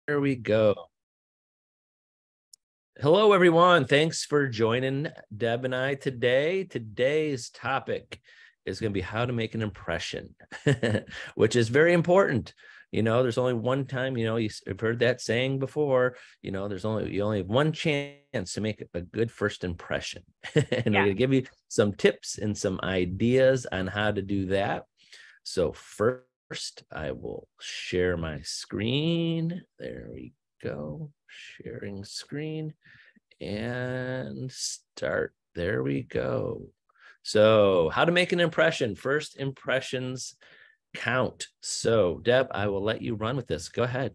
There we go. Hello, everyone. Thanks for joining Deb and I today. Today's topic is going to be how to make an impression, which is very important. There's only one time, you've heard that saying before, you only have one chance to make a good first impression. And we're Yeah. going to give you some tips and some ideas on how to do that. So first, I will share my screen. There we go. Sharing screen and start. There we go. So, how to make an impression. First impressions count. So, Deb, I will let you run with this. Go ahead.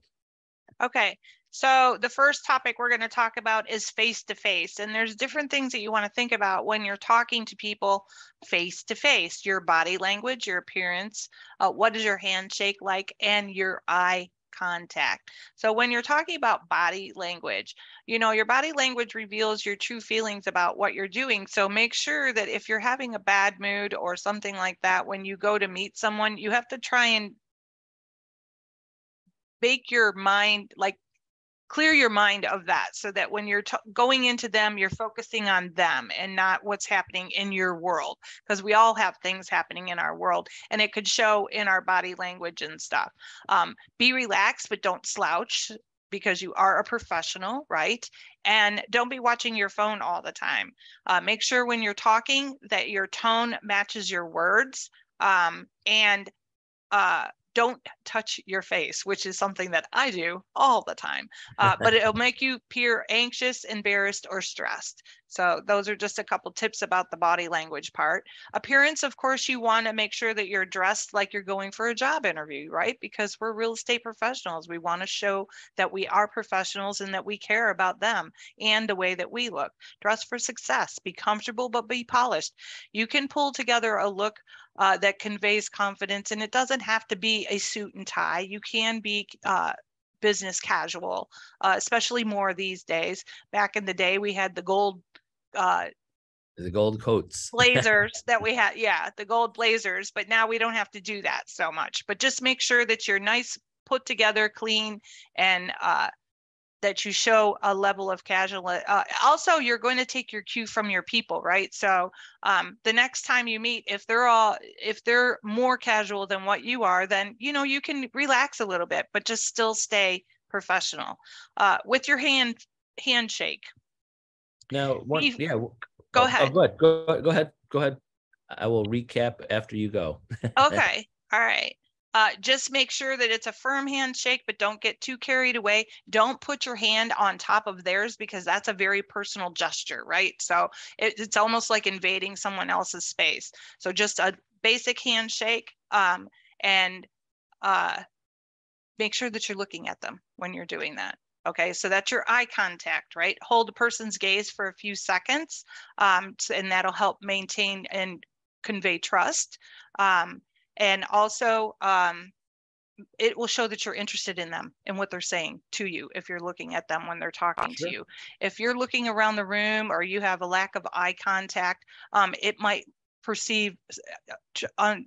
Okay. So the first topic we're going to talk about is face to face. And there's different things that you want to think about when you're talking to people face to face, your body language, your appearance, what is your handshake like, and your eye contact. So when you're talking about body language, your body language reveals your true feelings about what you're doing. So make sure that if you're having a bad mood or something like that, when you go to meet someone, you have to try and make your mind, like, clear your mind of that, so that when you're going into them, you're focusing on them and not what's happening in your world, because we all have things happening in our world and it could show in our body language and stuff. Be relaxed, but don't slouch, because you are a professional, right? And don't be watching your phone all the time. Make sure when you're talking that your tone matches your words, and don't touch your face, which is something that I do all the time. But it'll make you appear anxious, embarrassed, or stressed. So those are just a couple tips about the body language part. Appearance, of course, you want to make sure that you're dressed like you're going for a job interview, right? Because we're real estate professionals. We want to show that we are professionals and that we care about them and the way that we look. Dress for success. Be comfortable, but be polished. You can pull together a look that conveys confidence, and it doesn't have to be a suit and tie. You can be business casual, especially more these days. Back in the day, we had the gold The gold coats. blazers that we had. Yeah, the gold blazers, but now we don't have to do that so much. But just make sure that you're nice, put together, clean, and that you show a level of casual. Also, you're going to take your cue from your people, right? So the next time you meet, if they're more casual than what you are, then you can relax a little bit, but just still stay professional. With your handshake. Now, yeah. Go ahead. Go ahead. Go ahead. Go ahead. I will recap after you go. Okay. All right. Just make sure that it's a firm handshake, but don't get too carried away. Don't put your hand on top of theirs, because that's a very personal gesture, right? So it's almost like invading someone else's space. So just a basic handshake, and make sure that you're looking at them when you're doing that. Okay, so that's your eye contact, right? Hold a person's gaze for a few seconds, and that'll help maintain and convey trust. And also, it will show that you're interested in them and what they're saying to you if you're looking at them when they're talking to you. If you're looking around the room or you have a lack of eye contact, it might perceive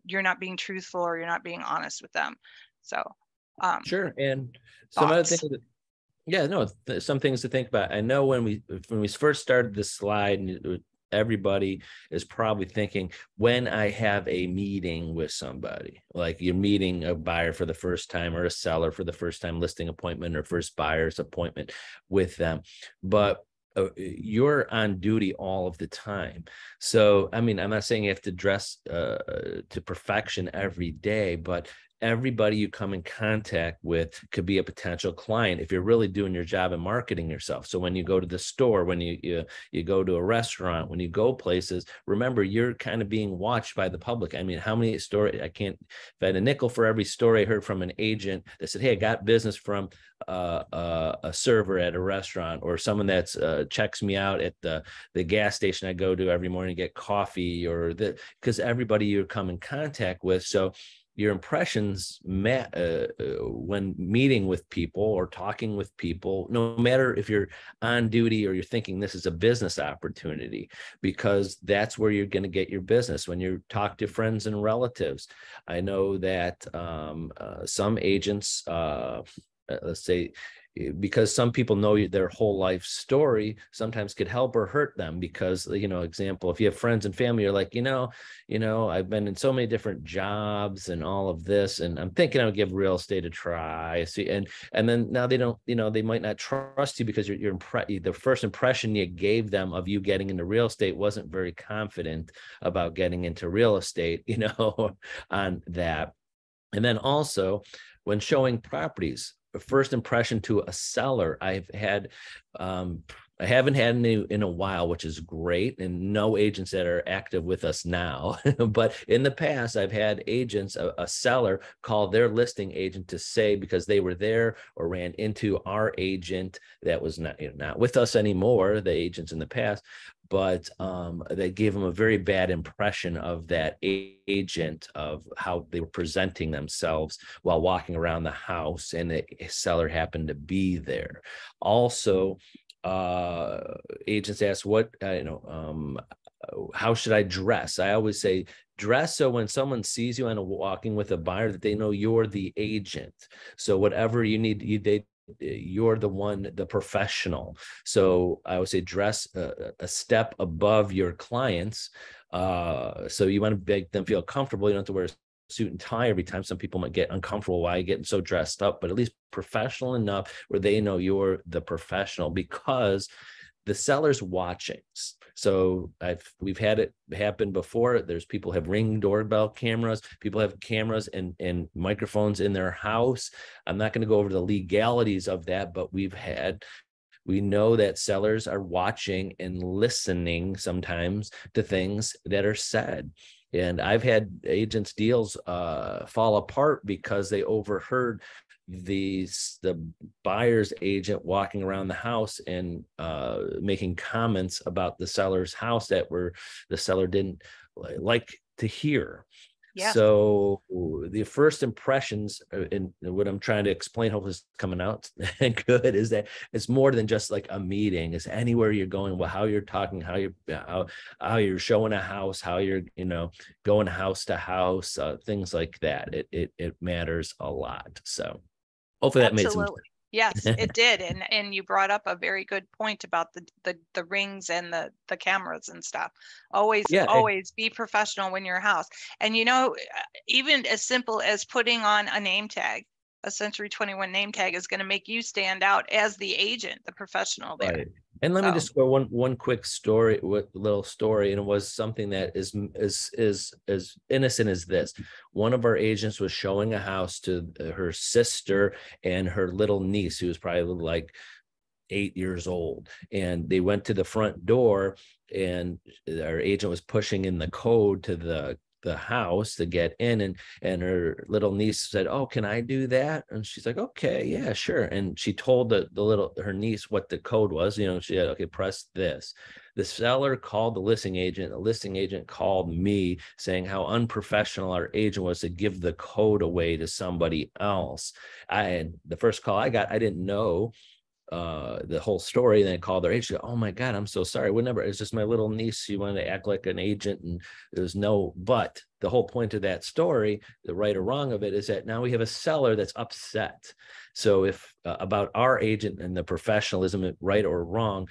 you're not being truthful or you're not being honest with them. So, Sure. And some other thoughts. things yeah, no, some things to think about. I know when we first started this slide, and everybody is probably thinking, when I have a meeting with somebody, like you're meeting a buyer for the first time or a seller for the first time, listing appointment or first buyer's appointment with them, but you're on duty all of the time. So, I mean, I'm not saying you have to dress to perfection every day, but everybody you come in contact with could be a potential client if you're really doing your job and marketing yourself. So when you go to the store, when you go to a restaurant, when you go places, remember you're kind of being watched by the public. I mean, how many stories, I can't, if I had a nickel for every story I heard from an agent that said, hey, I got business from a server at a restaurant, or someone that's checks me out at the gas station I go to every morning to get coffee, or because everybody you come in contact with. So your impressions when meeting with people or talking with people, no matter if you're on duty or you're thinking this is a business opportunity, because that's where you're going to get your business. When you talk to friends and relatives, I know that some agents, let's say because some people know their whole life story sometimes could help or hurt them, because, example, if you have friends and family, you're like, I've been in so many different jobs and all of this, and I'm thinking I would give real estate a try. See, and then now they don't, they might not trust you because the first impression you gave them of you getting into real estate wasn't very confident about getting into real estate, on that. And then also, when showing properties, a first impression to a seller, I haven't had any in a while, which is great, and no agents that are active with us now. But in the past, I've had agents, a seller, call their listing agent to say, because they were there or ran into our agent that was not with us anymore, the agents in the past, but they gave them a very bad impression of that agent, of how they were presenting themselves while walking around the house, and the seller happened to be there. Also, agents ask how should I dress? I always say, dress so when someone sees you and walking with a buyer, that they know you're the agent. So whatever you need, you're the professional. So I would say dress a step above your clients. So you want to make them feel comfortable. You don't have to wear a suit and tie every time. Some people might get uncomfortable. Why are you getting so dressed up? But at least professional enough where they know you're the professional, because the seller's watching. So we've had it happen before. There's people have Ring doorbell cameras. People have cameras and microphones in their house. I'm not going to go over the legalities of that, but we know that sellers are watching and listening sometimes to things that are said. And I've had agents' deals fall apart because they overheard the buyer's agent walking around the house and making comments about the seller's house that the seller didn't like to hear. Yes. So the first impressions, and what I'm trying to explain, hopefully it's coming out good, is that it's more than just like a meeting. It's anywhere you're going, how you're talking, how you're showing a house, how you're going house to house, things like that. It matters a lot. So hopefully that made some sense. Yes, it did. And you brought up a very good point about the rings and the cameras and stuff. Always be professional when you're a house. And even as simple as putting on a name tag, a Century 21 name tag, is going to make you stand out as the agent, the professional there. Right. And let me just go one quick little story, and it was something that is as innocent as this. One of our agents was showing a house to her sister and her little niece, who was probably like 8 years old, and they went to the front door, and our agent was pushing in the code to the house to get in, and her little niece said, "Oh, can I do that?" And she's like, "Okay, yeah, sure." And she told her niece what the code was. She had, "Okay, press this." The seller called the listing agent. The listing agent called me, saying how unprofessional our agent was to give the code away to somebody else. The first call I got, I didn't know the whole story. And then I called their agent. "Oh my God, I'm so sorry. It's just my little niece. She wanted to act like an agent, and there's but the whole point of that story, the right or wrong of it, is that now we have a seller that's upset. So if about our agent and the professionalism, right or wrong,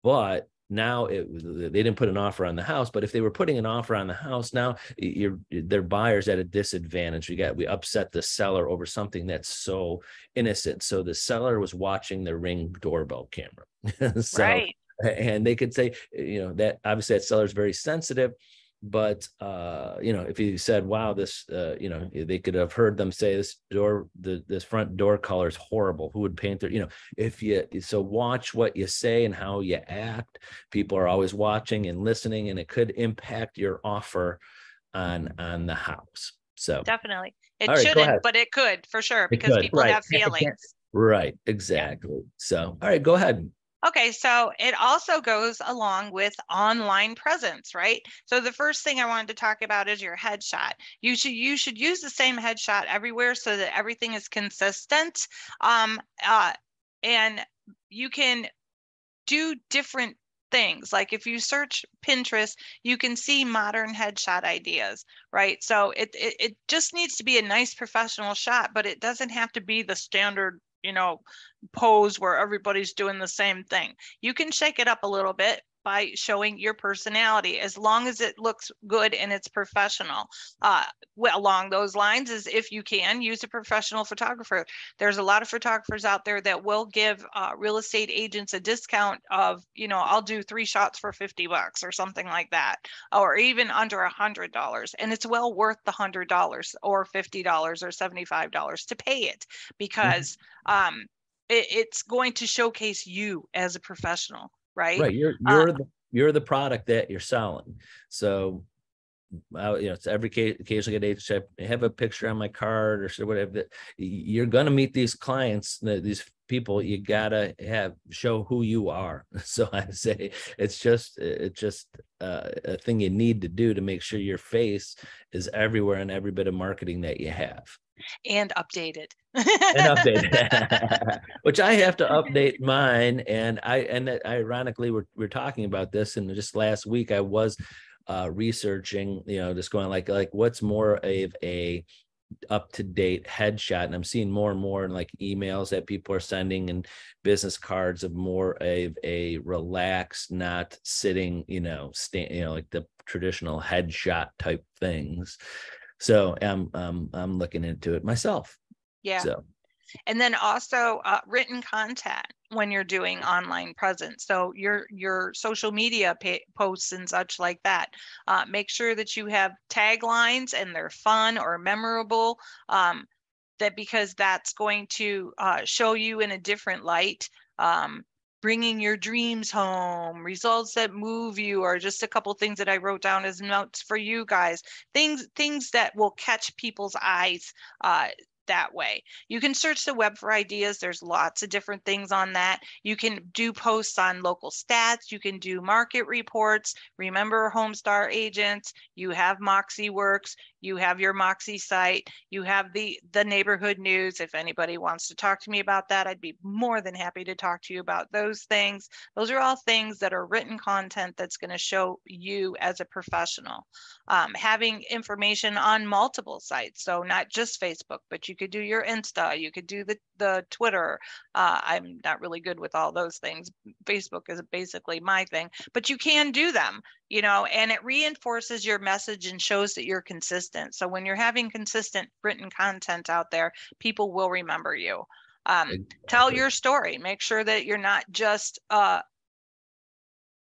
but now they didn't put an offer on the house. But if they were putting an offer on the house, now their buyer's at a disadvantage. We upset the seller over something that's so innocent. So the seller was watching the Ring doorbell camera. So, right. And they could say, that obviously that seller's very sensitive. But if you said, "Wow, this," they could have heard them say, this front door color is horrible. Who would paint their, so watch what you say and how you act. People are always watching and listening, and it could impact your offer on the house. So definitely, it shouldn't, but it could for sure, because people have feelings. Right, exactly. Yeah. So, all right, go ahead. Okay, so it also goes along with online presence, right? So the first thing I wanted to talk about is your headshot. You should use the same headshot everywhere so that everything is consistent. And you can do different things. Like if you search Pinterest, you can see modern headshot ideas, right? So it just needs to be a nice professional shot, but it doesn't have to be the standard pose where everybody's doing the same thing. You can shake it up a little bit by showing your personality, as long as it looks good and it's professional. Well, along those lines is, if you can, use a professional photographer. There's a lot of photographers out there that will give real estate agents a discount of, I'll do 3 shots for $50 or something like that, or even under $100. And it's well worth the $100 or $50 or $75 to pay it, because it's going to showcase you as a professional. Right. You're the product that you're selling. So, it's every occasionally get agent, I have a picture on my card or whatever, that you're going to meet these clients, these people. You gotta show who you are. So I say it's just a thing you need to do to make sure your face is everywhere in every bit of marketing that you have. And updated. Which I have to update mine. And ironically, we're talking about this, and just last week I was researching, just going like what's more of a up-to-date headshot, and I'm seeing more and more in like emails that people are sending and business cards of more of a relaxed, not sitting, like the traditional headshot type things. So I'm looking into it myself. Yeah. So. And then also written content when you're doing online presence. So your social media posts and such like that. Make sure that you have taglines and they're fun or memorable. Because that's going to show you in a different light. Bringing your dreams home, results that move you, or just a couple things that I wrote down as notes for you guys. Things that will catch people's eyes that way. You can search the web for ideas. There's lots of different things on that. You can do posts on local stats. You can do market reports. Remember Homestar Agents. You have Moxie Works. You have your Moxie site. You have the neighborhood news. If anybody wants to talk to me about that, I'd be more than happy to talk to you about those things. Those are all things that are written content that's going to show you as a professional. Having information on multiple sites. So not just Facebook, but you could do your Insta, you could do the Twitter. I'm not really good with all those things. Facebook is basically my thing, but you can do them, and it reinforces your message and shows that you're consistent. So when you're having consistent written content out there, people will remember you. Exactly. Tell your story. Make sure that you're not just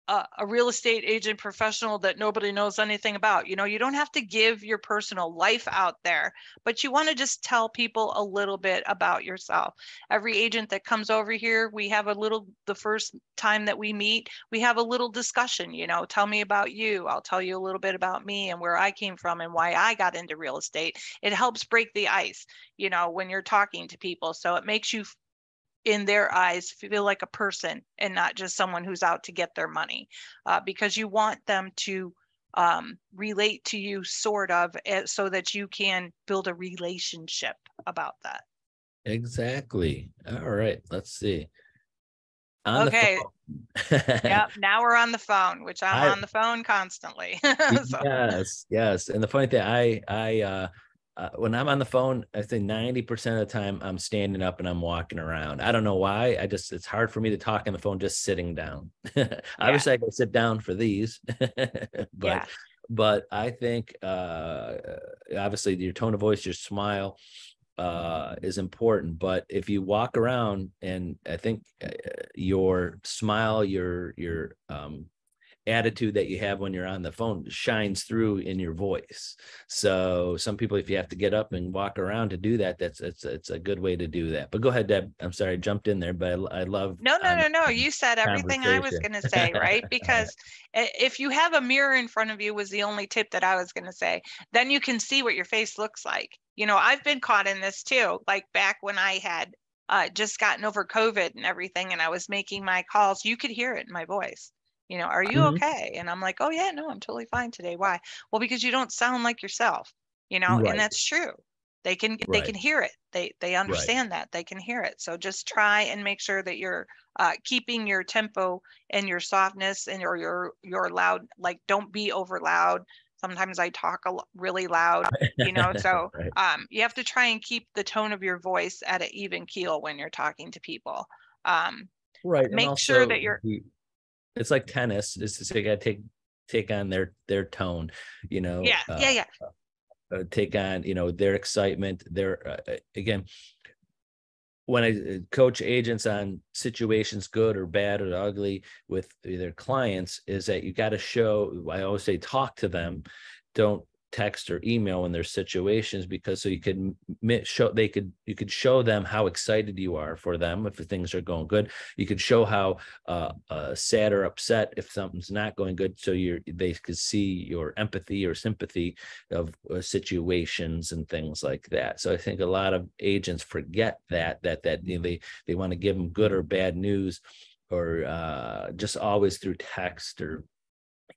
a real estate agent professional that nobody knows anything about. You don't have to give your personal life out there, but you want to just tell people a little bit about yourself. Every agent that comes over here, we have the first time that we meet, we have a little discussion, tell me about you. I'll tell you a little bit about me and where I came from and why I got into real estate. It helps break the ice, when you're talking to people. So it makes you, in their eyes, feel like a person and not just someone who's out to get their money, because you want them to relate to you sort of, so that you can build a relationship about that. Exactly. All right. Let's see. Okay. Yep. Now we're on the phone, which I'm on the phone constantly. So. Yes. And the funny thing, I when I'm on the phone, I think 90% of the time I'm standing up and I'm walking around. I don't know why. it's hard for me to talk on the phone just sitting down. Obviously I can sit down for these, but I think obviously your tone of voice, your smile is important. But if you walk around, and I think your smile, your attitude that you have when you're on the phone shines through in your voice. So some people, if you have to get up and walk around to do that, it's a good way to do that. But go ahead, Deb. I'm sorry, I jumped in there, but I love. No. You said everything I was going to say, right? Because if you have a mirror in front of you, was the only tip that I was going to say, then you can see what your face looks like. I've been caught in this too. Like back when I had just gotten over COVID and everything, and I was making my calls, you could hear it in my voice. Are you okay? And I'm like, oh yeah, no, I'm totally fine today. Why? Well, because you don't sound like yourself, Right. And that's true. They can hear it. They understand that. They can hear it. So just try and make sure that you're keeping your tempo and your softness and your loud, like don't be over loud. Sometimes I talk really loud, you know, so Right. you have to try and keep the tone of your voice at an even keel when you're talking to people. Right. And Make sure also that you're, it's like tennis. It's just, you got to take on their tone, you know, yeah, yeah, yeah. take on, you know, their excitement, their again, when I coach agents on situations, good or bad or ugly, with their clients, is that you got to show, I always say, talk to them, don't text or email in their situations, because so you can show, you could show them how excited you are for them if things are going good. You could show how sad or upset if something's not going good, so they could see your empathy or sympathy of situations and things like that. So I think a lot of agents forget that you know, they want to give them good or bad news, or just always through text or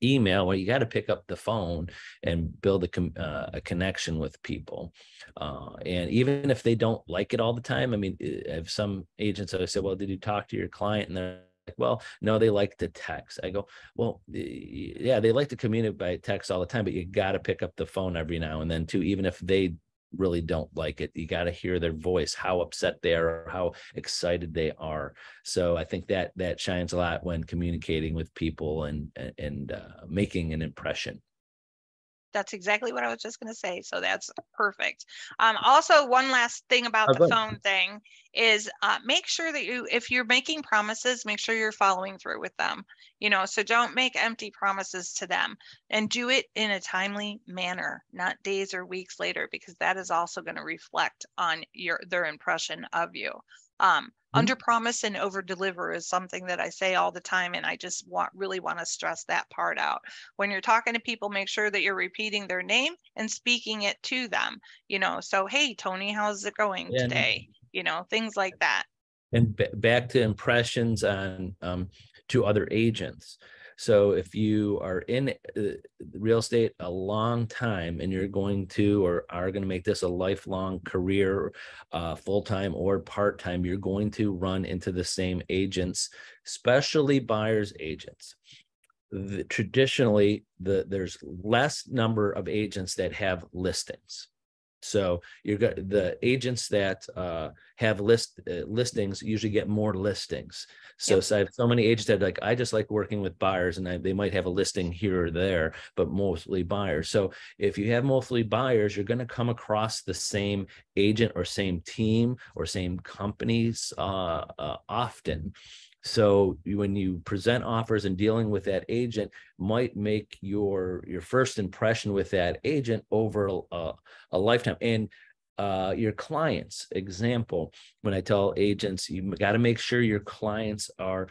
email, where you got to pick up the phone and build a connection with people. And even if they don't like it all the time, I mean, I have some agents that I say, well, did you talk to your client? And they're like, well, no, they like to text. I go, well, yeah, they like to communicate by text all the time, but you got to pick up the phone every now and then too, even if they really don't like it. You got to hear their voice, how upset they are, or how excited they are. So I think that shines a lot when communicating with people and making an impression. That's exactly what I was just going to say. So that's perfect. Also, one last thing about Oh, the good. phone thing is make sure that if you're making promises, make sure you're following through with them. You know, so don't make empty promises to them, and do it in a timely manner, not days or weeks later, because that is also going to reflect on their impression of you. Under promise and over deliver is something that I say all the time, and I just really want to stress that part out. When you're talking to people, make sure that you're repeating their name and speaking it to them, you know, so hey Tony, how's it going And today, you know, things like that. back to impressions on to other agents. So if you are in real estate a long time, and you're going to, or are going to make this a lifelong career, full-time or part-time, you're going to run into the same agents, especially buyers agents. Traditionally, there's less number of agents that have listings. So you're got the agents that have listings usually get more listings. So, Yep. so I have so many agents that like, I just like working with buyers, and they might have a listing here or there, but mostly buyers. So if you have mostly buyers, you're going to come across the same agent or same team or same companies often. So when you present offers and dealing with that agent might make your first impression with that agent over a lifetime. And your clients, example, when I tell agents, you got to make sure your clients are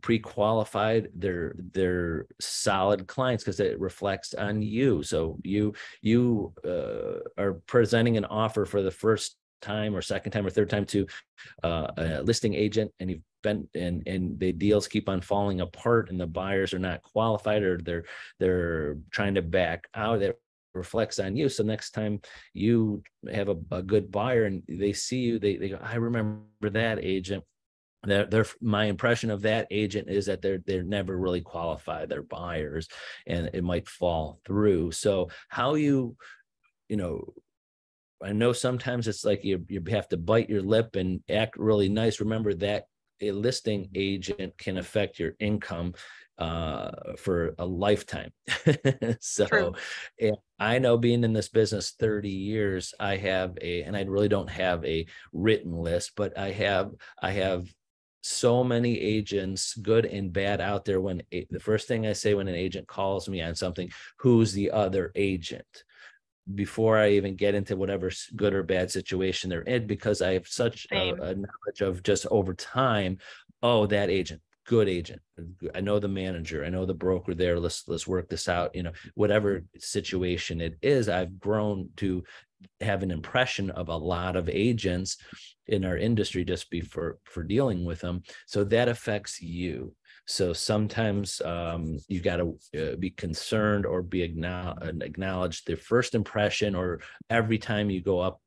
pre-qualified, they're solid clients, because it reflects on you. So you are presenting an offer for the first time or second time or third time to a listing agent, and you've been and the deals keep on falling apart, and the buyers are not qualified, or they're trying to back out. That reflects on you. So next time you have a good buyer and they see you, they go, I remember that agent. My impression of that agent is that they're never really qualified, they're buyers, and it might fall through. So how you know, I know sometimes it's like you have to bite your lip and act really nice. Remember that a listing agent can affect your income for a lifetime. So True. I know, being in this business 30 years, and I really don't have a written list, but I have so many agents, good and bad, out there. When the first thing I say when an agent calls me on something, who's the other agent? Before I even get into whatever good or bad situation they're in, because I have such a knowledge of just over time. Oh, that agent, good agent. I know the manager, I know the broker there. Let's work this out. You know, whatever situation it is, I've grown to have an impression of a lot of agents in our industry just for dealing with them. So that affects you. So sometimes you got to be concerned or be acknowledged the first impression, or every time you go up,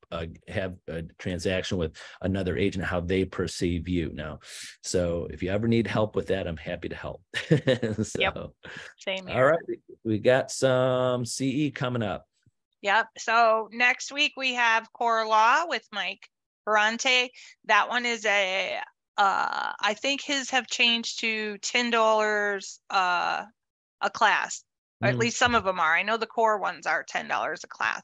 have a transaction with another agent, how they perceive you now. So if you ever need help with that, I'm happy to help. So, Yep. Same here. All right. We got some CE coming up. Yep. So next week we have Core Law with Mike Ferrante. That one is I think his have changed to $10 a class, or at least some of them are. I know the core ones are $10 a class.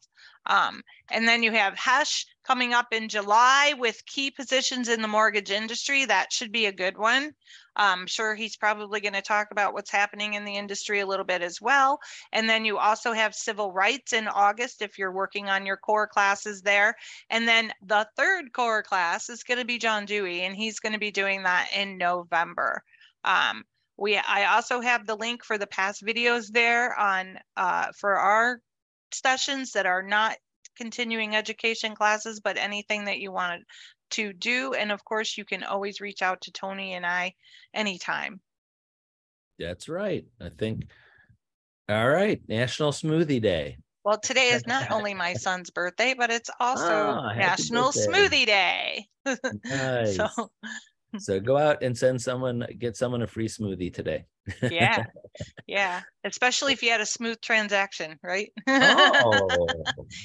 And then you have Hesh coming up in July with key positions in the mortgage industry. That should be a good one. I'm sure he's probably going to talk about what's happening in the industry a little bit as well. And then you also have civil rights in August if you're working on your core classes there. And then the third core class is going to be John Dewey, and he's going to be doing that in November. I also have the link for the past videos there on for our sessions that are not continuing education classes, but anything that you wanted to do. And of course, you can always reach out to Tony and I anytime. That's right. I think. All right. National Smoothie Day. Well, today is not only my son's birthday, but it's also National Smoothie Day. Nice. So go out and get someone a free smoothie today. Yeah. Yeah. Especially if you had a smooth transaction, right? Oh,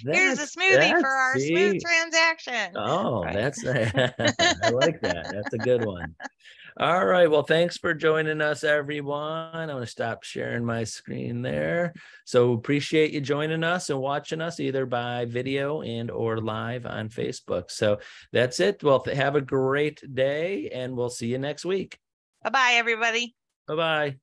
here's a smoothie for our smooth transaction. Oh, right. That's I like that. That's a good one. All right. Well, thanks for joining us, everyone. I'm going to stop sharing my screen there. So appreciate you joining us and watching us either by video and or live on Facebook. So that's it. Well, have a great day, and we'll see you next week. Bye-bye, everybody. Bye-bye.